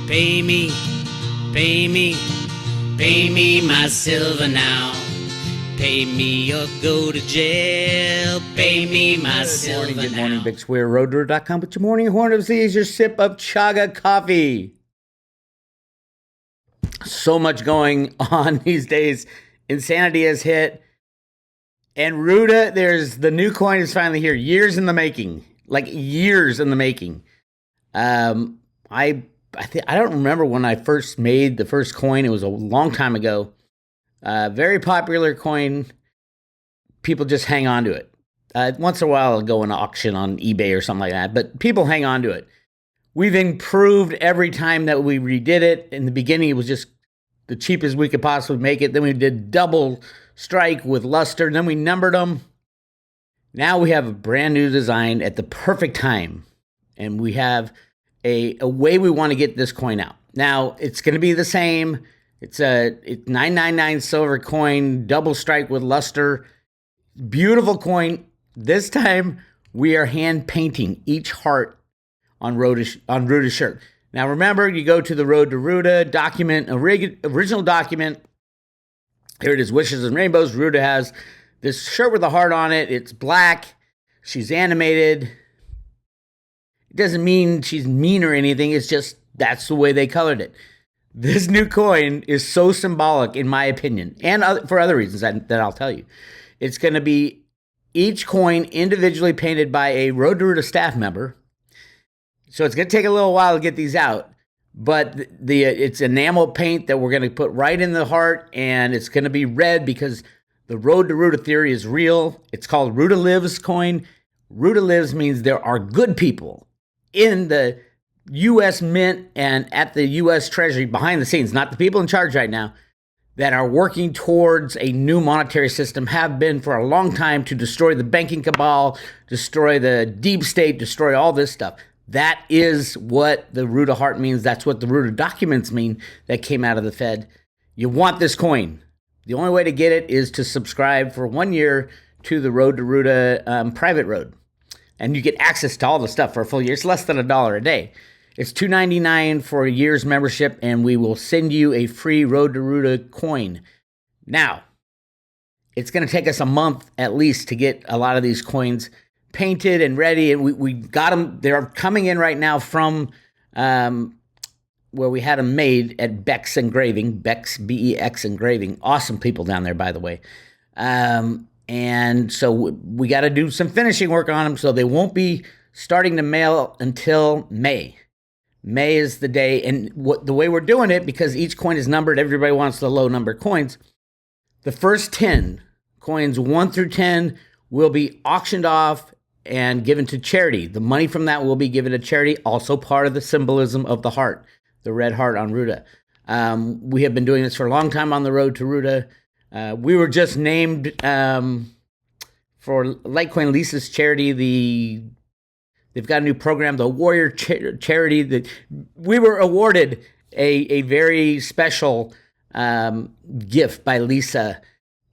Pay me, pay me, pay me my silver now. Pay me or go to jail. Pay me my silver now. Good morning, Bix Weir, Roota.com. But your morning horn of the is your sip of chaga coffee. So much going on these days. Insanity has hit. And Roota, there's the new coin is finally here. Years in the making. Like years in the making. I don't remember when I first made the first coin. It was a long time ago. Very popular coin. People just hang on to it. Once in a while, I'll go on an auction on eBay or something like that. But people hang on to it. We've improved every time that we redid it. In the beginning, it was just the cheapest we could possibly make it. Then we did double strike with luster. Then we numbered them. Now we have a brand new design at the perfect time. And we have a way we want to get this coin out. Now, it's going to be the same. It's a 999 silver coin, double strike with luster. Beautiful coin. This time, we are hand painting each heart on Roota's shirt. Now, remember, you go to the Road to Roota document, original document. Here it is, Wishes and Rainbows. Roota has this shirt with a heart on it. It's black. She's animated. It doesn't mean she's mean or anything. It's just that's the way they colored it. This new coin is so symbolic, in my opinion, and for other reasons that I'll tell you. It's going to be each coin individually painted by a Road to Roota staff member. So it's going to take a little while to get these out, but it's enamel paint that we're going to put right in the heart, and it's going to be red because the Road to Roota theory is real. It's called Roota Lives coin. Roota Lives means there are good people in the U.S. Mint and at the U.S. Treasury behind the scenes, not the people in charge right now, that are working towards a new monetary system, have been for a long time, to destroy the banking cabal, destroy the deep state, destroy all this stuff. That is what the Roota heart means. That's what the Roota documents mean that came out of the Fed. You want this coin. The only way to get it is to subscribe for 1 year to the Road to Roota private road. And you get access to all the stuff for a full year. It's less than $1 a day. It's $2.99 for a year's membership, and we will send you a free Road to Roota coin. Now, it's going to take us a month at least to get a lot of these coins painted and ready, and we got them. They're coming in right now from where we had them made at Bix Engraving, Bix, B-E-X Engraving. Awesome people down there, by the way. And so we got to do some finishing work on them, so they won't be starting to mail until May. May is the day, and the way we're doing it, because each coin is numbered, everybody wants the low number coins. The first 10 coins, 1 through 10, will be auctioned off and given to charity. The money from that will be given to charity, also part of the symbolism of the heart, the red heart on Roota. We have been doing this for a long time on the Road to Roota. We were just named for Litecoin Lisa's charity. They've got a new program, the Warrior Charity. That we were awarded a very special gift by Lisa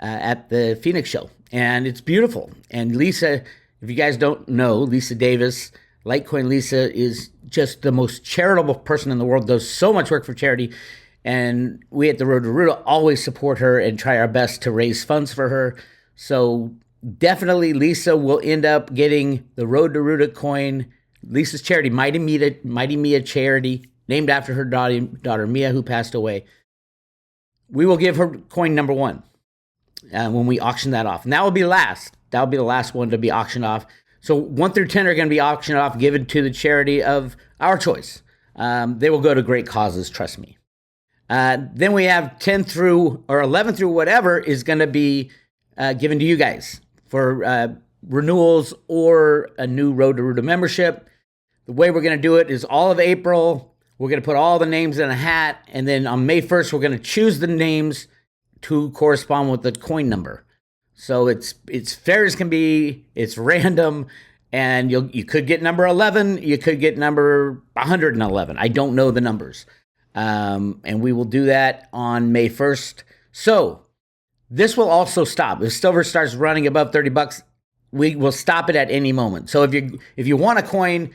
at the Phoenix show, and it's beautiful. And Lisa, if you guys don't know, Lisa Davis, Litecoin Lisa, is just the most charitable person in the world. Does so much work for charity. And we at the Road to Roota always support her and try our best to raise funds for her. So definitely Lisa will end up getting the Road to Roota coin. Lisa's charity, Mighty Mia Charity, named after her daughter Mia, who passed away. We will give her coin number 1 when we auction that off. And that will be last. That will be the last one to be auctioned off. So 1 through 10 are going to be auctioned off, given to the charity of our choice. They will go to great causes, trust me. Then we have 10 through, or 11 through whatever, is going to be given to you guys for renewals or a new Road to Roota membership. The way we're going to do it is all of April, we're going to put all the names in a hat, and then on May 1st, we're going to choose the names to correspond with the coin number. So it's fair as can be, it's random, and you could get number 11, you could get number 111. I don't know the numbers. And we will do that on May 1st. So this will also stop. If silver starts running above $30, we will stop it at any moment. So if you want a coin,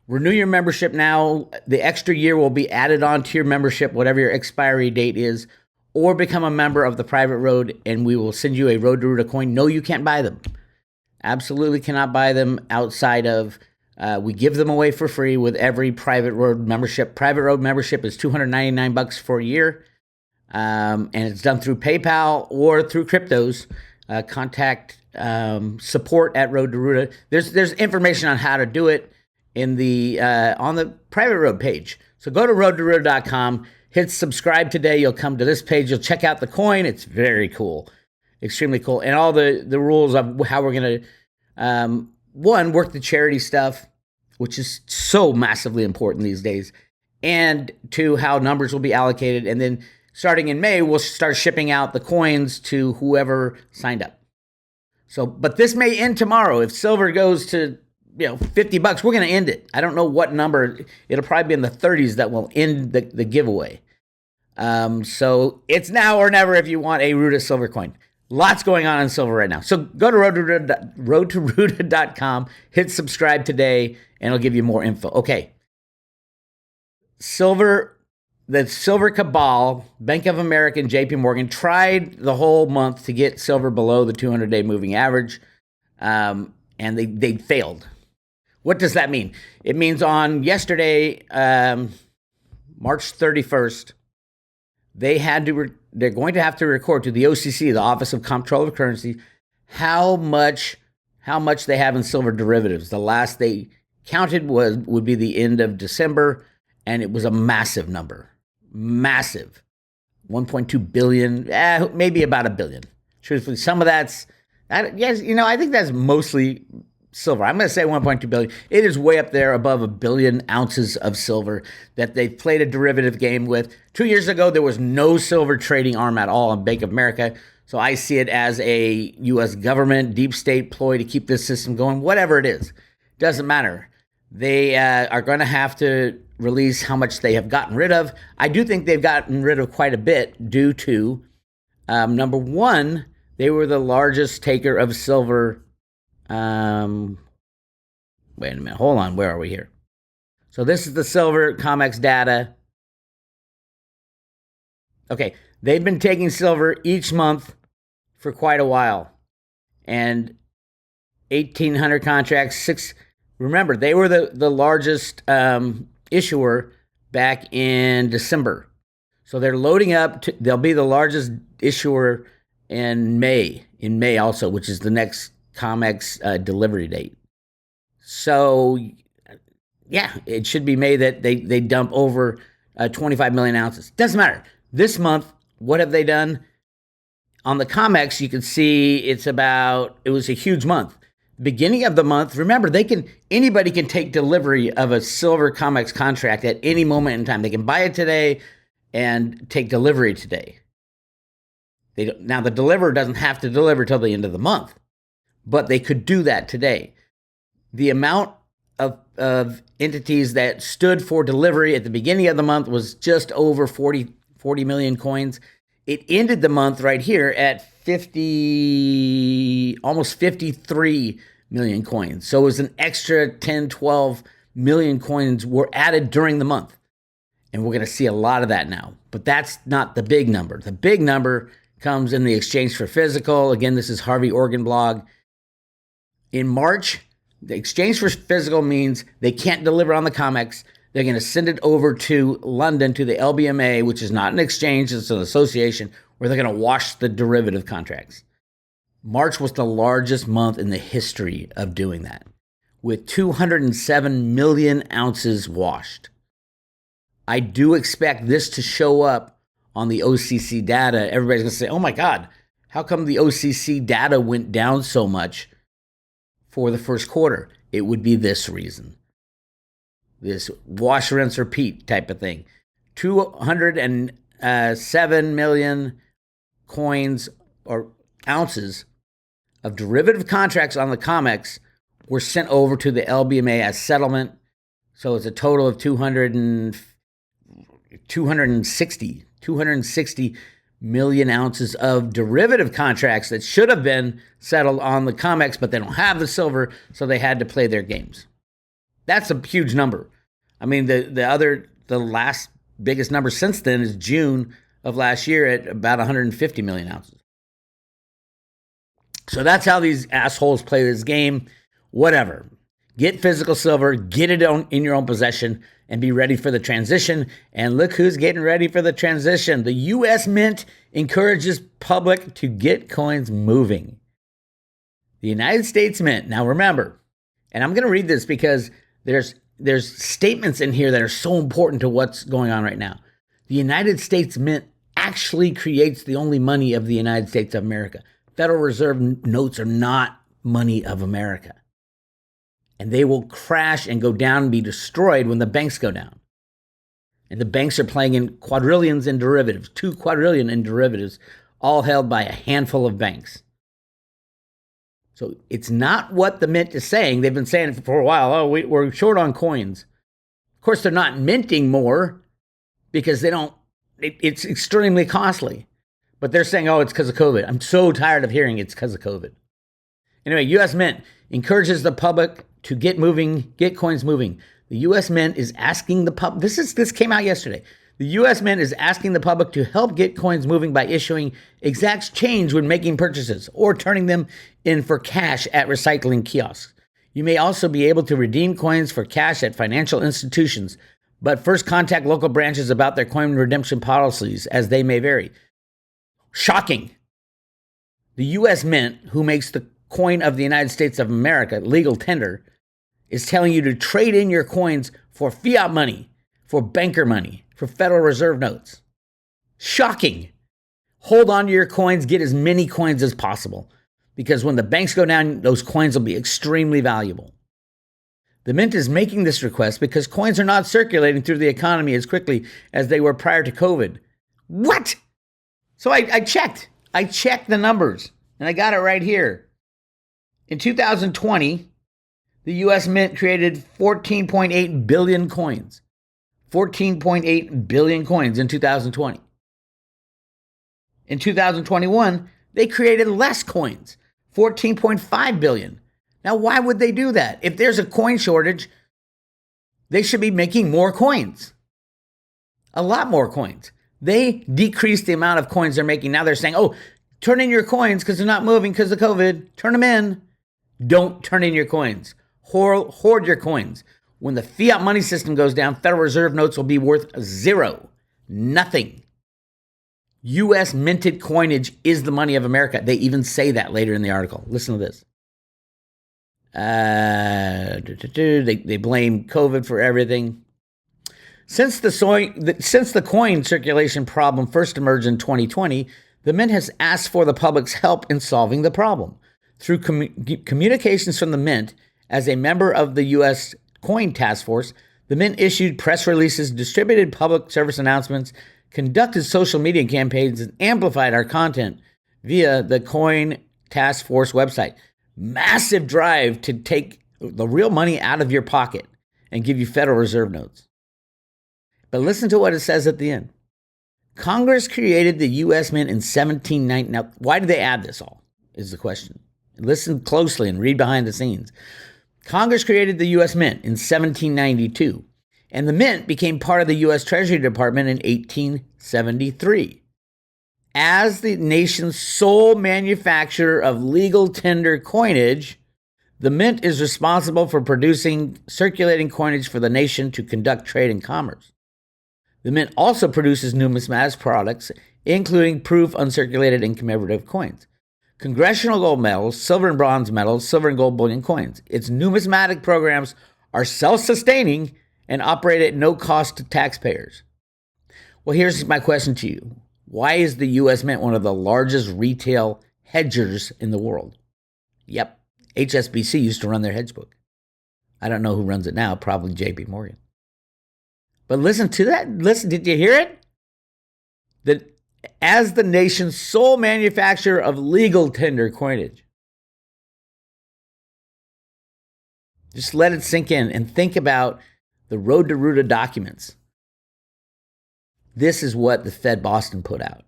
Renew your membership now. The extra year will be added on to your membership, whatever your expiry date is, or become a member of the private road, and we will send you a Road to Roota coin. No, you can't buy them. Absolutely cannot buy them outside of, we give them away for free with every private road membership. Private road membership is $299 for a year, and it's done through PayPal or through cryptos. Contact support at Road to Roota. There's information on how to do it in the on the private road page. So go to roadtoroota.com, hit subscribe today. You'll come to this page. You'll check out the coin. It's very cool, extremely cool, and all the rules of how we're gonna one, work the charity stuff, which is so massively important these days, and two, how numbers will be allocated, and then starting in May, we'll start shipping out the coins to whoever signed up. So, but this may end tomorrow. If silver goes to $50, we're going to end it. I don't know what number. It'll probably be in the 30s that will end the giveaway. So it's now or never if you want a Roota silver coin. Lots going on in silver right now. So go to roadtoroota.com, hit subscribe today, and it'll give you more info. Okay. The silver cabal, Bank of America and JP Morgan, tried the whole month to get silver below the 200-day moving average, and they failed. What does that mean? It means on yesterday, March 31st, they're going to have to record to the OCC, the Office of Comptroller of Currency, how much they have in silver derivatives. The last they counted would be the end of December, and it was a massive number. Massive. 1.2 billion, maybe about a billion. Truthfully, some of that's, yes, I think that's mostly silver. I'm going to say 1.2 billion. It is way up there above a billion ounces of silver that they've played a derivative game with. 2 years ago, there was no silver trading arm at all in Bank of America. So I see it as a U.S. government deep state ploy to keep this system going. Whatever it is, doesn't matter. They are going to have to release how much they have gotten rid of. I do think they've gotten rid of quite a bit due to, number one, they were the largest taker of silver. Wait a minute. Hold on. Where are we here? So this is the silver COMEX data. Okay. They've been taking silver each month for quite a while. And 1,800 contracts, remember, they were the largest issuer back in December. So they're loading up. They'll be the largest issuer in May also, which is the next COMEX delivery date. So, yeah, it should be May that they dump over 25 million ounces. Doesn't matter. This month, what have they done? On the COMEX, you can see it was a huge month. Beginning of the month, remember, anybody can take delivery of a silver COMEX contract at any moment in time. They can buy it today and take delivery today. Now, the deliverer doesn't have to deliver till the end of the month, but they could do that today. The amount of entities that stood for delivery at the beginning of the month was just over 40 million coins. It ended the month right here at almost 53 million coins. So it was an extra 10, 12 million coins were added during the month. And we're going to see a lot of that now. But that's not the big number. The big number comes in the exchange for physical. Again, this is Harvey Organ blog. In March, the exchange for physical means they can't deliver on the COMEX. They're going to send it over to London to the LBMA, which is not an exchange, it's an association, where they're going to wash the derivative contracts. March was the largest month in the history of doing that, with 207 million ounces washed. I do expect this to show up on the OCC data. Everybody's going to say, oh my God, how come the OCC data went down so much for the first quarter? It would be this reason. This wash, rinse, repeat type of thing. 207 million coins or ounces of derivative contracts on the COMEX were sent over to the LBMA as settlement. So it's a total of 260 million ounces of derivative contracts that should have been settled on the COMEX, but they don't have the silver, so they had to play their games. That's a huge number. I mean, the last biggest number since then is June of last year at about 150 million ounces. So that's how these assholes play this game. Whatever. Get physical silver, get it in your own possession, and be ready for the transition. And look who's getting ready for the transition. The U.S. Mint encourages public to get coins moving. The United States Mint. Now remember, and I'm going to read this because there's statements in here that are so important to what's going on right now. The United States Mint actually creates the only money of the United States of America. Federal Reserve notes are not money of America. And they will crash and go down and be destroyed when the banks go down. And the banks are playing in quadrillions in derivatives, 2 quadrillion in derivatives, all held by a handful of banks. So it's not what the mint is saying. They've been saying it for a while. Oh, we're short on coins. Of course, they're not minting more because it's extremely costly. But they're saying, oh, it's because of COVID. I'm so tired of hearing it's because of COVID. Anyway, U.S. Mint encourages the public to get coins moving. The U.S. Mint is asking the public, this came out yesterday. The U.S. Mint is asking the public to help get coins moving by issuing exact change when making purchases or turning them in for cash at recycling kiosks. You may also be able to redeem coins for cash at financial institutions, but first contact local branches about their coin redemption policies as they may vary. Shocking. The U.S. Mint, who makes the coin of the United States of America legal tender, is telling you to trade in your coins for fiat money, for banker money, for Federal Reserve notes. Shocking. Hold on to your coins, get as many coins as possible, because when the banks go down, those coins will be extremely valuable. The Mint is making this request because coins are not circulating through the economy as quickly as they were prior to COVID. What? So I checked the numbers, and I got it right here. In 2020, the U.S. Mint created 14.8 billion coins. 14.8 billion coins in 2020. In 2021, they created less coins, 14.5 billion. Now, why would they do that? If there's a coin shortage, they should be making more coins. A lot more coins. They decreased the amount of coins they're making. Now they're saying, oh, turn in your coins because they're not moving because of COVID. Turn them in. Don't turn in your coins. Hoard your coins. When the fiat money system goes down, Federal Reserve notes will be worth zero. Nothing. U.S. minted coinage is the money of America. They even say that later in the article. Listen to this. They blame COVID for everything. Since the coin circulation problem first emerged in 2020, the Mint has asked for the public's help in solving the problem. Through communications from the Mint, as a member of the U.S. Coin Task Force, the Mint issued press releases, distributed public service announcements, conducted social media campaigns, and amplified our content via the Coin Task Force website. Massive drive to take the real money out of your pocket and give you Federal Reserve notes. But listen to what it says at the end. Congress created the U.S. Mint in 1790. Now, why did they add this all, is the question. Listen closely and read behind the scenes. Congress created the U.S. Mint in 1792, and the Mint became part of the U.S. Treasury Department in 1873. As the nation's sole manufacturer of legal tender coinage, the Mint is responsible for producing circulating coinage for the nation to conduct trade and commerce. The Mint also produces numismatic products, including proof uncirculated and commemorative coins, congressional gold medals, silver and bronze medals, silver and gold bullion coins. Its numismatic programs are self-sustaining and operate at no cost to taxpayers. Well, here's my question to you. Why is the U.S. Mint one of the largest retail hedgers in the world? Yep, HSBC used to run their hedge book. I don't know who runs it now, probably JP Morgan. But listen to that. Listen, did you hear it? That as the nation's sole manufacturer of legal tender coinage. Just let it sink in and think about the Road to Roota documents. This is what the Fed Boston put out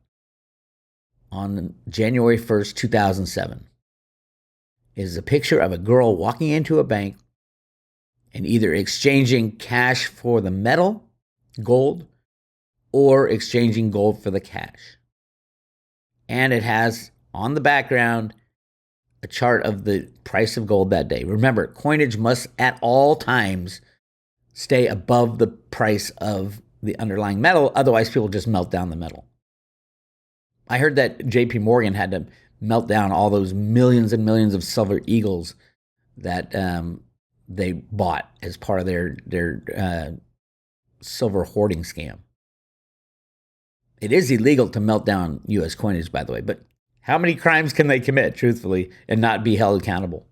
on January 1st, 2007. It is a picture of a girl walking into a bank and either exchanging cash for the metal, gold, or exchanging gold for the cash. And it has on the background a chart of the price of gold that day. Remember, coinage must at all times stay above the price of the underlying metal. Otherwise, people just melt down the metal. I heard that JP Morgan had to melt down all those millions and millions of silver eagles that they bought as part of their silver hoarding scam. It is illegal to melt down U.S. coinage, by the way, but how many crimes can they commit, truthfully, and not be held accountable?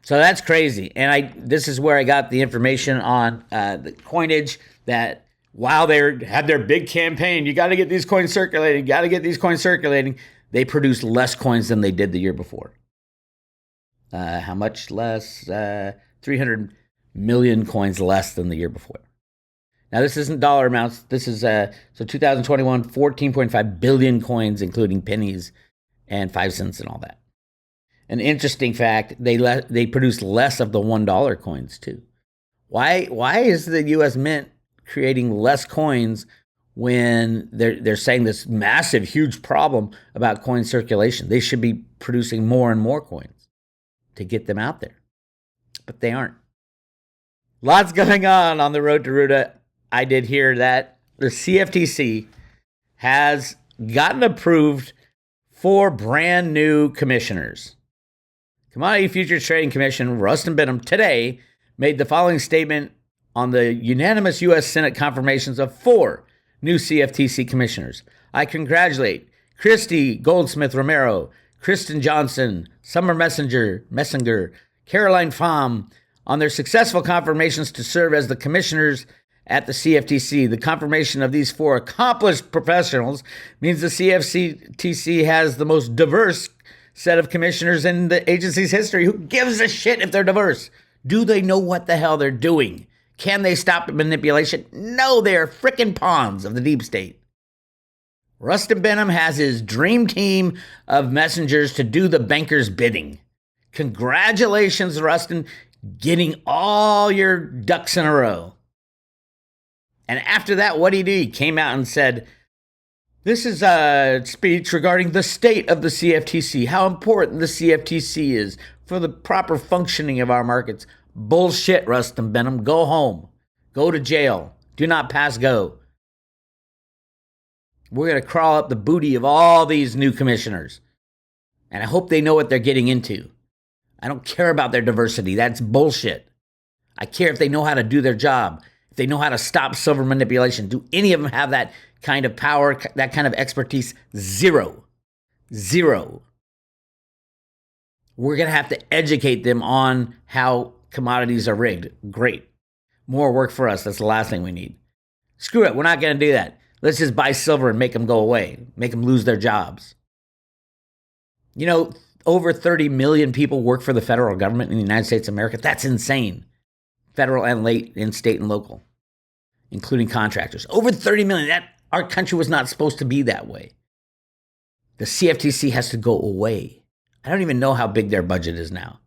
So that's crazy. And this is where I got the information on the coinage that while they had their big campaign, you got to get these coins circulating, they produced less coins than they did the year before. How much less? 300 million coins less than the year before. Now, this isn't dollar amounts. This is, 2021, 14.5 billion coins, including pennies and 5 cents and all that. An interesting fact, they produce less of the $1 coins, too. Why is the U.S. Mint creating less coins when they're saying this massive, huge problem about coin circulation? They should be producing more and more coins to get them out there. But they aren't. Lots going on the road to Roota. I did hear that the CFTC has gotten approved 4 brand new commissioners. Commodity Futures Trading Commission, Rustin Benham, today made the following statement on the unanimous U.S. Senate confirmations of 4 new CFTC commissioners. I congratulate Christy Goldsmith Romero, Kristen Johnson, Summer Messenger, Caroline Pham on their successful confirmations to serve as the commissioners at the CFTC. The confirmation of these 4 accomplished professionals means the CFTC has the most diverse set of commissioners in the agency's history. Who gives a shit if they're diverse? Do they know what the hell they're doing? Can they stop manipulation? No, they're frickin' pawns of the deep state. Rustin Benham has his dream team of messengers to do the banker's bidding. Congratulations, Rustin, getting all your ducks in a row. And after that, what did he do? He came out and said, this is a speech regarding the state of the CFTC, how important the CFTC is for the proper functioning of our markets. Bullshit, Rustin Benham. Go home. Go to jail. Do not pass go. We're going to crawl up the booty of all these new commissioners. And I hope they know what they're getting into. I don't care about their diversity. That's bullshit. I care if they know how to do their job. If they know how to stop silver manipulation. Do any of them have that kind of power, that kind of expertise? Zero. We're going to have to educate them on how commodities are rigged. Great. More work for us. That's the last thing we need. Screw it. We're not going to do that. Let's just buy silver and make them go away. Make them lose their jobs. You know, over 30 million people work for the federal government in the United States of America. That's insane. Federal and state and local, including contractors. Over 30 million. Our country was not supposed to be that way. The CFTC has to go away. I don't even know how big their budget is now.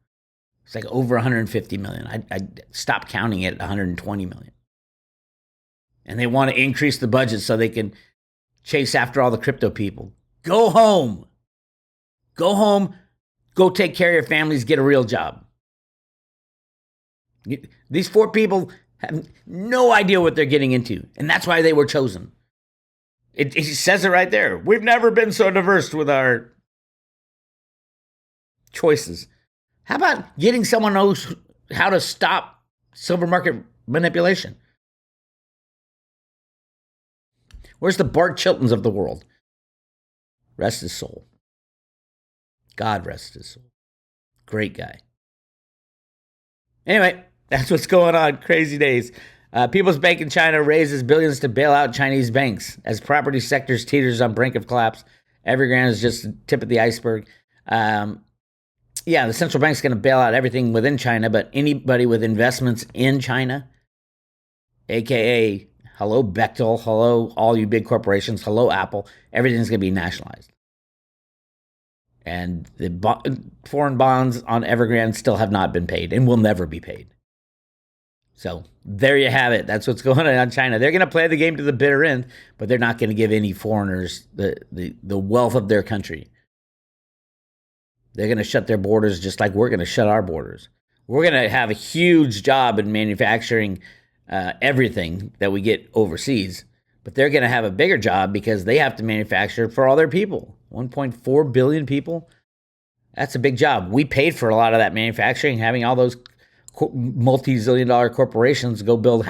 It's like over 150 million. I stopped counting it at 120 million. And they want to increase the budget so they can chase after all the crypto people. Go home. Go home. Go take care of your families. Get a real job. These 4 people have no idea what they're getting into. And that's why they were chosen. It says it right there. We've never been so diverse with our choices. How about getting someone who knows how to stop silver market manipulation? Where's the Bart Chiltons of the world? Rest his soul. God rest his soul. Great guy. Anyway, that's what's going on. Crazy days. People's Bank in China raises billions to bail out Chinese banks as property sectors teeters on brink of collapse. Evergrande is just the tip of the iceberg. The central bank's going to bail out everything within China, but anybody with investments in China, aka hello Bechtel, hello all you big corporations, hello Apple, everything's going to be nationalized. And the foreign bonds on Evergrande still have not been paid and will never be paid. So there you have it. That's what's going on in China. They're going to play the game to the bitter end, but they're not going to give any foreigners the wealth of their country. They're going to shut their borders just like we're going to shut our borders. We're going to have a huge job in manufacturing everything that we get overseas, but they're going to have a bigger job because they have to manufacture for all their people. 1.4 billion people. That's a big job. We paid for a lot of that manufacturing, having all those multi-zillion dollar corporations go build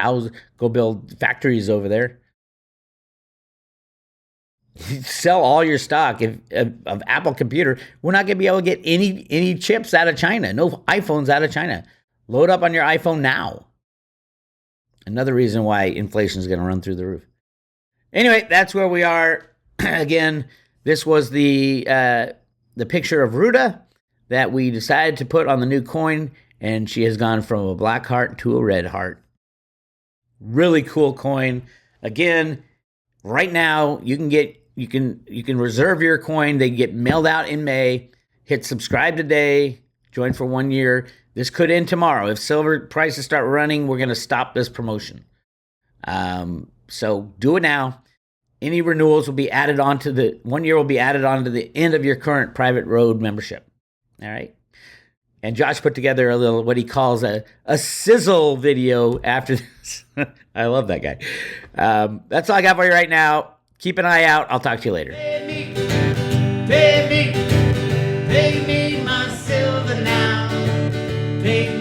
factories over there. Sell all your stock of Apple computer. We're not going to be able to get any chips out of China. No iPhones out of China. Load up on your iPhone now. Another reason why inflation is going to run through the roof. Anyway, that's where we are. Again, this was the picture of Roota that we decided to put on the new coin, and she has gone from a black heart to a red heart. Really cool coin. Again, right now you can reserve your coin. They get mailed out in May. Hit subscribe today. Join for 1 year. This could end tomorrow. If silver prices start running, we're going to stop this promotion. So do it now. Any renewals will be added on to the 1 year will be added on to the end of your current private road membership. All right. And Josh put together a little, what he calls a sizzle video after this. I love that guy. That's all I got for you right now. Keep an eye out. I'll talk to you later. Pay me my silver now. Pay